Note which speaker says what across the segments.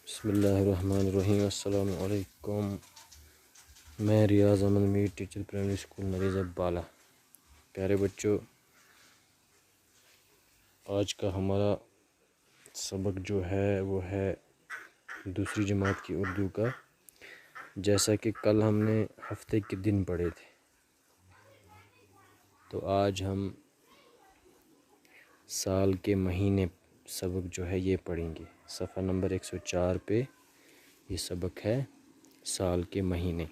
Speaker 1: بسم اللہ الرحمن الرحیم۔ السلام علیکم۔ میں ریاض احمد میر، ٹیچر پرائمری اسکول مریض بالا۔ پیارے بچوں، آج کا ہمارا سبق جو ہے وہ ہے دوسری جماعت کی اردو کا۔ جیسا کہ کل ہم نے ہفتے کے دن پڑھے تھے، تو آج ہم سال کے مہینے سبق جو ہے یہ پڑھیں گے۔ صفحہ نمبر 104 پہ یہ سبق ہے سال کے مہینے۔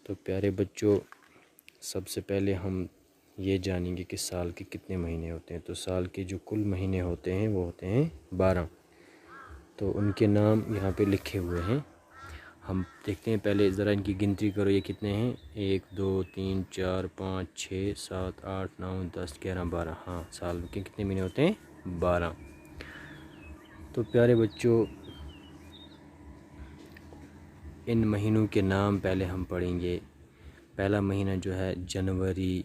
Speaker 1: تو پیارے بچوں، سب سے پہلے ہم یہ جانیں گے کہ سال کے کتنے مہینے ہوتے ہیں۔ تو سال کے جو کل مہینے ہوتے ہیں وہ ہوتے ہیں 12۔ تو ان کے نام یہاں پہ لکھے ہوئے ہیں، ہم دیکھتے ہیں۔ پہلے ذرا ان کی گنتی کرو، یہ کتنے ہیں؟ 1 2 3 4 5 6 7 8 9 10 11 12۔ ہاں، سال کے کتنے مہینے ہوتے ہیں؟ 12۔ تو پیارے بچوں، ان مہینوں کے نام پہلے ہم پڑھیں گے۔ پہلا مہینہ جو ہے جنوری،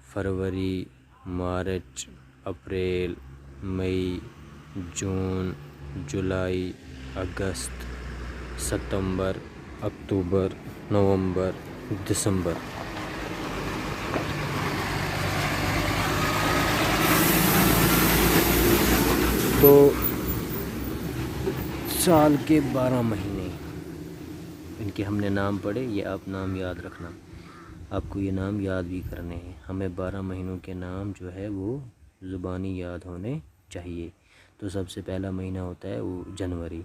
Speaker 1: فروری، مارچ، اپریل، مئی، جون، جولائی، اگست، ستمبر، اکتوبر، نومبر، دسمبر۔ تو سال کے 12 مہینے ان کے ہم نے نام پڑھے۔ یہ آپ نام یاد رکھنا، آپ کو یہ نام یاد بھی کرنے ہیں۔ ہمیں 12 مہینوں کے نام جو ہے وہ زبانی یاد ہونے چاہیے۔ تو سب سے پہلا مہینہ ہوتا ہے وہ جنوری،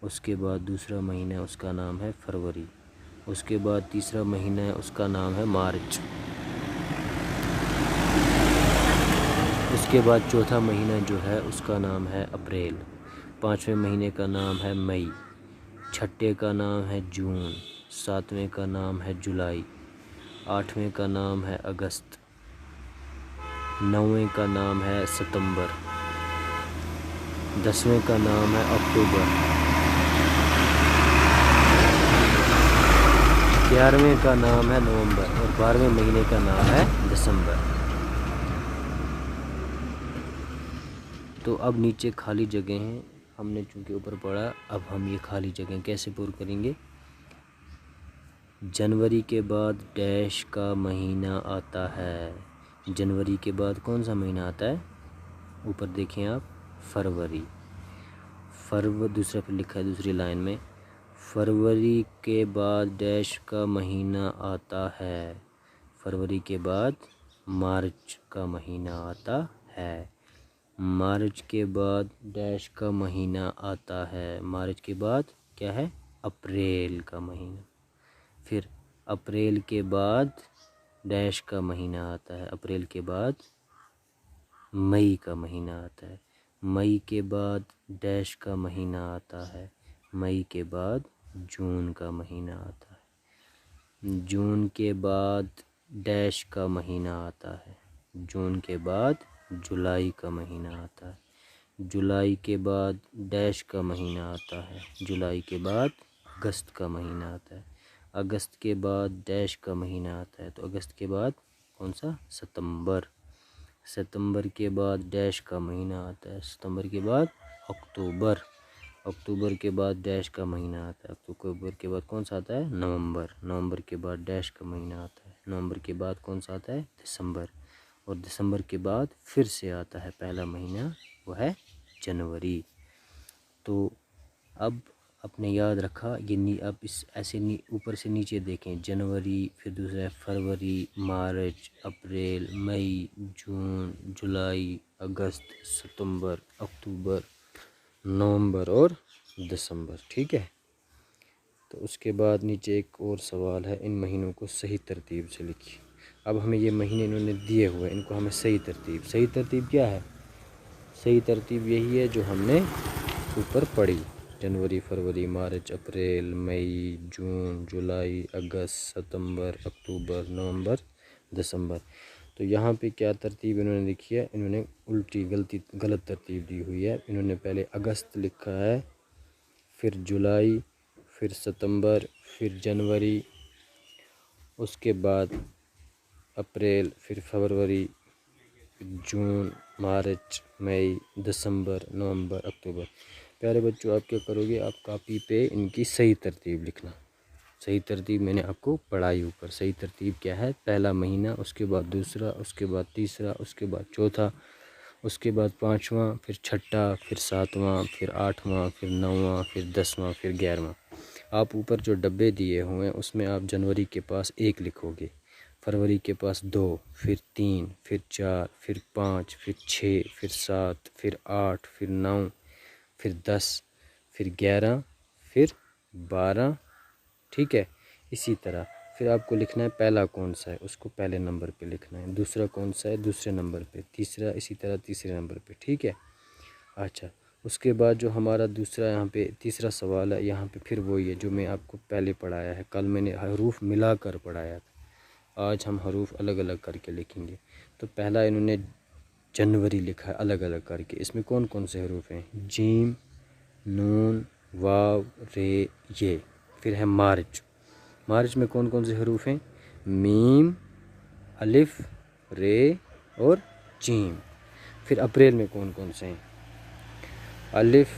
Speaker 1: اس کے بعد دوسرا مہینہ اس کا نام ہے فروری، اس کے بعد تیسرا مہینہ ہے اس کا نام ہے مارچ، اس کے بعد چوتھا مہینہ جو ہے اس کا نام ہے اپریل، پانچویں مہینے کا نام ہے مئی، چھٹے کا نام ہے جون، ساتویں کا نام ہے جولائی، آٹھویں کا نام ہے اگست، نویں کا نام ہے ستمبر، دسویں کا نام ہے اکتوبر، 11ویں کا نام ہے نومبر، اور 12ویں مہینے کا نام ہے دسمبر۔ تو اب نیچے خالی جگہ ہیں، ہم نے چونکہ اوپر پڑھا، اب ہم یہ خالی جگہ کیسے پر کریں گے؟ جنوری کے بعد ڈیش کا مہینہ آتا ہے۔ جنوری کے بعد کون سا مہینہ آتا ہے؟ اوپر دیکھیں آپ، فروری۔ دوسرا پہ لکھا ہے دوسری لائن میں، فروری کے بعد ڈیش کا مہینہ آتا ہے۔ فروری کے بعد مارچ کا مہینہ آتا ہے۔ مارچ کے بعد ڈیش کا مہینہ آتا ہے۔ مارچ کے بعد کیا ہے؟ اپریل کا مہینہ۔ پھر اپریل کے بعد ڈیش کا مہینہ آتا ہے۔ اپریل کے بعد مئی کا مہینہ آتا ہے۔ مئی کے بعد ڈیش کا مہینہ آتا ہے۔ مئی کے بعد جون کا مہینہ آتا ہے۔ جون کے بعد ڈیش کا مہینہ آتا ہے۔ جون کے بعد جولائی کا مہینہ آتا ہے۔ جولائی کے بعد ڈیش کا مہینہ آتا ہے۔ جولائی کے بعد اگست کا مہینہ آتا ہے۔ اگست کے بعد ڈیش کا مہینہ آتا ہے۔ تو اگست کے بعد کون سا؟ ستمبر۔ ستمبر کے بعد ڈیش کا مہینہ آتا ہے۔ ستمبر کے بعد اکتوبر۔ اکتوبر کے بعد ڈیش کا مہینہ آتا ہے۔ اکتوبر کے بعد کون سا آتا ہے؟ نومبر۔ نومبر کے بعد ڈیش کا مہینہ آتا ہے۔ نومبر کے بعد کون سا آتا ہے؟ دسمبر۔ اور دسمبر کے بعد پھر سے آتا ہے پہلا مہینہ، وہ ہے جنوری۔ تو اب آپ نے یاد رکھا، یہ اب اس ایسے اوپر سے نیچے دیکھیں، جنوری، پھر دوسرا ہے فروری، مارچ، اپریل، مئی، جون، جولائی، اگست، ستمبر، اکتوبر، نومبر اور دسمبر۔ ٹھیک ہے؟ تو اس کے بعد نیچے ایک اور سوال ہے، ان مہینوں کو صحیح ترتیب سے لکھیے۔ اب ہمیں یہ مہینے انہوں نے دیے ہوئے، ان کو ہمیں صحیح ترتیب کیا ہے؟ صحیح ترتیب یہی ہے جو ہم نے اوپر پڑھی، جنوری، فروری، مارچ، اپریل، مئی، جون، جولائی، اگست، ستمبر، اکتوبر، نومبر، دسمبر۔ تو یہاں پہ کیا ترتیب انہوں نے لکھی ہے؟ انہوں نے غلط ترتیب دی ہوئی ہے۔ انہوں نے پہلے اگست لکھا ہے، پھر جولائی، پھر ستمبر، پھر جنوری، اس کے بعد اپریل، پھر فروری، جون، مارچ، مئی، دسمبر، نومبر، اکتوبر۔ پیارے بچوں آپ کیا کرو گے، آپ کاپی پہ ان کی صحیح ترتیب لکھنا. صحیح ترتیب میں نے آپ کو پڑھائی اوپر. صحیح ترتیب کیا ہے؟ پہلا مہینہ، اس کے بعد دوسرا، اس کے بعد تیسرا، اس کے بعد چوتھا، اس کے بعد پانچواں، پھر چھٹا، پھر ساتواں، پھر آٹھواں، پھر نواں، پھر دسواں، پھر 11واں. آپ اوپر جو ڈبے دیے ہوئے ہیں اس میں آپ جنوری کے پاس 1 لکھو گے، فروری کے پاس 2، پھر 3، پھر 4، پھر 5، پھر 6، پھر 7، پھر 8، پھر 9، پھر 10، پھر 11، پھر 12. ٹھیک ہے. اسی طرح پھر آپ کو لکھنا ہے پہلا کون سا ہے، اس کو پہلے نمبر پہ لکھنا ہے، دوسرا کون سا ہے دوسرے نمبر پہ، تیسرا اسی طرح تیسرے نمبر پہ. ٹھیک ہے. اچھا، اس کے بعد جو ہمارا دوسرا یہاں پہ تیسرا سوال ہے، یہاں پہ پھر وہی ہے جو میں آپ کو پہلے پڑھایا ہے. کل میں نے حروف ملا کر پڑھایا تھا، آج ہم حروف الگ الگ کر کے لکھیں گے. تو پہلا انہوں نے جنوری لکھا ہے الگ الگ کر کے. اس میں کون کون سے حروف ہیں؟ جیم، نون، واو، رے، یہ. پھر ہے مارچ. مارچ میں کون کون سے حروف ہیں؟ میم، الف، رے اور جیم. پھر اپریل میں کون کون سے ہیں؟ الف،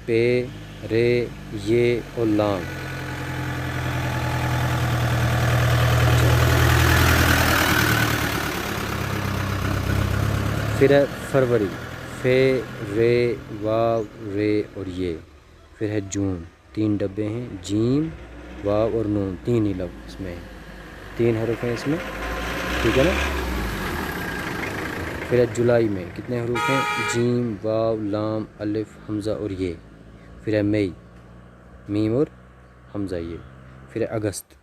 Speaker 1: پے، رے، یہ اور لام. پھر ہے فروری، فے، رے، واو، رے اور یہ. پھر ہے جون. 3 ڈبے ہیں، جیم، واو اور نون، 3 ہی لفظ اس میں ہیں، 3 حروف ہیں اس میں. ٹھیک ہے نا. پھر ہے جولائی میں کتنے حروف ہیں؟ جیم، واو، لام، الف، حمزہ اور یہ. پھر ہے مئی، میم اور حمزہ یہ. پھر ہے اگست،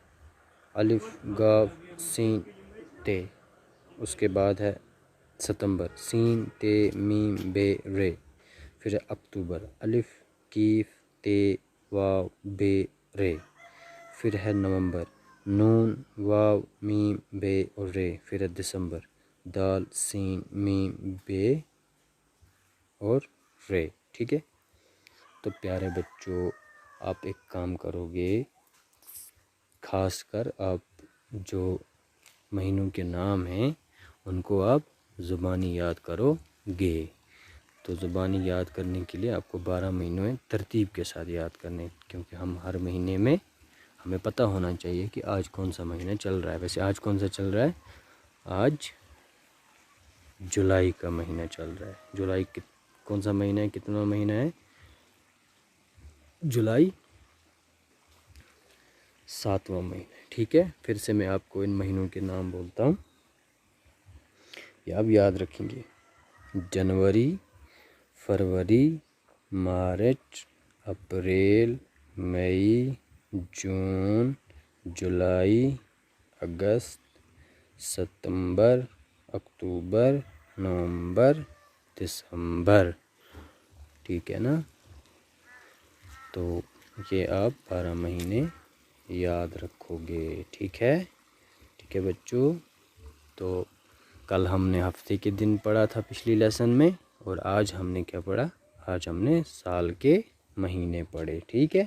Speaker 1: الف، گاف، سین، تے. اس کے بعد ہے ستمبر، سین، تے، میم، بے، رے. پھر ہے اکتوبر، الف، کیف، تے، واو، بے، رے. پھر ہے نومبر، نون، واو، میم، بے اور رے. پھر ہے دسمبر، دال، سین، میم، بے اور رے. ٹھیک ہے. تو پیارے بچوں آپ ایک کام کرو گے، خاص کر آپ جو مہینوں کے نام ہیں ان کو آپ زبانی یاد کرو گے. تو زبانی یاد کرنے کے لیے آپ کو 12 مہینوں میں ترتیب کے ساتھ یاد کرنے، کیونکہ ہم ہر مہینے میں ہمیں پتہ ہونا چاہیے کہ آج کون سا مہینہ چل رہا ہے. ویسے آج کون سا چل رہا ہے؟ آج جولائی کا مہینہ چل رہا ہے. جولائی کون سا مہینہ ہے؟ کتنا مہینہ ہے؟ جولائی 7واں مہینہ. ٹھیک ہے. پھر سے میں آپ کو ان مہینوں کے نام بولتا ہوں، یہ آپ یاد رکھیں گے. جنوری، فروری، مارچ، اپریل، مئی، جون، جولائی، اگست، ستمبر، اکتوبر، نومبر، دسمبر. ٹھیک ہے نا. تو یہ آپ 12 مہینے یاد رکھو گے. ٹھیک ہے. ٹھیک ہے بچوں. تو کل ہم نے ہفتے کے دن پڑھا تھا پچھلی لیسن میں، اور آج ہم نے کیا پڑھا؟ آج ہم نے سال کے مہینے پڑھے. ٹھیک ہے.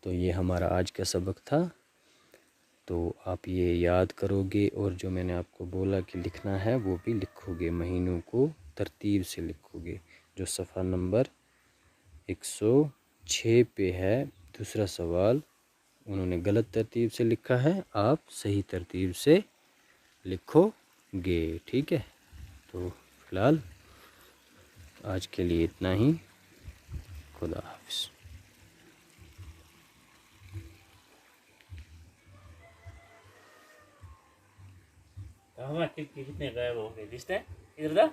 Speaker 1: تو یہ ہمارا آج کا سبق تھا. تو آپ یہ یاد کرو گے، اور جو میں نے آپ کو بولا کہ لکھنا ہے وہ بھی لکھو گے، مہینوں کو ترتیب سے لکھو گے. جو صفحہ نمبر 106 پہ ہے دوسرا سوال، انہوں نے غلط ترتیب سے لکھا ہے، آپ صحیح ترتیب سے لکھو گے. ٹھیک ہے. تو فی الحال آج کے لیے اتنا ہی. خدا حافظ.
Speaker 2: کتنے غائب ہو گئے؟ دستے ادھر